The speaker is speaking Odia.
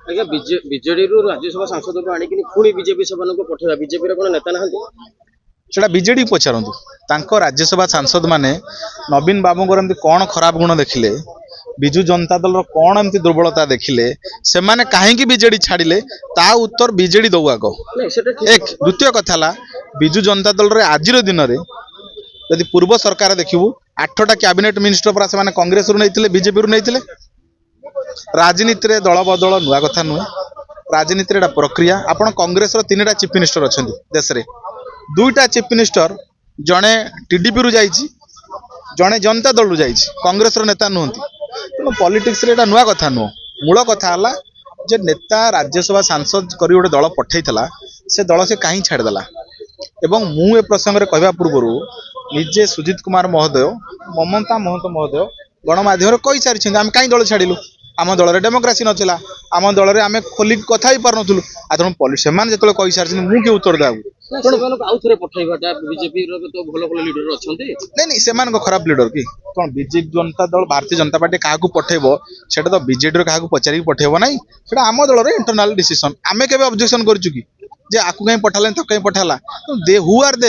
ଆଜ୍ଞା ବିଜେଡିରୁ ରାଜ୍ୟସଭା ସାଂସଦକୁ ଆଣିକି ପୁଣି ବିଜେପି ସେମାନଙ୍କୁ ପଠେଇବା ବିଜେପିର କ'ଣ ନେତା ନାହାନ୍ତି? ସେଟା ବିଜେଡି ପଚାରନ୍ତୁ। ତାଙ୍କ ରାଜ୍ୟସଭା ସାଂସଦ ମାନେ ନବୀନ ବାବୁଙ୍କର ଏମିତି କ'ଣ ଖରାପ ଗୁଣ ଦେଖିଲେ, ବିଜୁ ଜନତା ଦଳର କ'ଣ ଏମିତି ଦୁର୍ବଳତା ଦେଖିଲେ, ସେମାନେ କାହିଁକି ବିଜେଡି ଛାଡ଼ିଲେ, ତା ଉତ୍ତର ବିଜେଡି ଦଉ ଆଗ। ନାଇଁ ସେଟା ଏକ ଦ୍ୱିତୀୟ କଥା ହେଲା ବିଜୁ ଜନତା ଦଳରେ ଆଜିର ଦିନରେ ଯଦି ପୂର୍ବ ସରକାର ଦେଖିବୁ 8ଟା କ୍ୟାବିନେଟ ମିନିଷ୍ଟର ପରା ସେମାନେ କଂଗ୍ରେସରୁ ନେଇଥିଲେ, ବିଜେପିରୁ ନେଇଥିଲେ। ରାଜନୀତିରେ ଦଳ ବଦଳ ନୂଆ କଥା ନୁହେଁ, ରାଜନୀତିରେ ଏଟା ପ୍ରକ୍ରିୟା। ଆପଣ କଂଗ୍ରେସର 3ଟା ଚିଫ ମିନିଷ୍ଟର ଅଛନ୍ତି ଦେଶରେ, 2ଟା ଚିଫ ମିନିଷ୍ଟର ଜଣେ ଟିଡିପିରୁ ଯାଇଛି, ଜଣେ ଜନତା ଦଳରୁ ଯାଇଛି, କଂଗ୍ରେସର ନେତା ନୁହନ୍ତି। ତେଣୁ ପଲିଟିକ୍ସରେ ଏଟା ନୂଆ କଥା ନୁହଁ। ମୂଳ କଥା ହେଲା ଯେ ନେତା ରାଜ୍ୟସଭା ସାଂସଦ କରି ଗୋଟେ ଦଳ ପଠେଇଥିଲା, ସେ ଦଳ ସେ କାହିଁ ଛାଡ଼ିଦେଲା। ଏବଂ ମୁଁ ଏ ପ୍ରସଙ୍ଗରେ କହିବା ପୂର୍ବରୁ ନିଜେ ସୁଜିତ କୁମାର ମହୋଦୟ, ମମତା ମହନ୍ତ ମହୋଦୟ ଗଣମାଧ୍ୟମରେ କହିସାରିଛନ୍ତି ଆମେ କାହିଁ ଦଳ ଛାଡ଼ିଲୁ, ଆମ ଦଳରେ ଡେମୋକ୍ରାସି ନଥିଲା, ଆମ ଦଳରେ ଆମେ ଖୋଲି କଥା ହେଇ ପାରୁନଥିଲୁ। ଆଉ ତେଣୁ ସେମାନେ ଯେତେବେଳେ କହିସାରିଛନ୍ତି ମୁଁ କି ଉତ୍ତର ଦେବାକୁ। ସେମାନଙ୍କୁ ଆଉ ଥରେ ପଠେଇବାଟା ବିଜେପିର ତ ଭଲ ଭଲ ଲିଡର ଅଛନ୍ତି। ନାଇଁ ସେମାନଙ୍କ ଖରାପ ଲିଡର କି କ'ଣ? ବିଜୁ ଜନତା ଦଳ ଭାରତୀୟ ଜନତା ପାର୍ଟି କାହାକୁ ପଠେଇବ ସେଟା ତ ବିଜେଡିର କାହାକୁ ପଚାରିକି ପଠେଇବ ନାହିଁ, ସେଟା ଆମ ଦଳର ଇଣ୍ଟରନାଲ ଡିସିସନ। ଆମେ କେବେ ଅବଜେକ୍ସନ କରିଛୁ କି ଯେ ଆକୁ କାହିଁ ପଠାଲେନି ତାକୁ କାହିଁ ପଠାଲା? ହୁ ଆର୍ ଦେ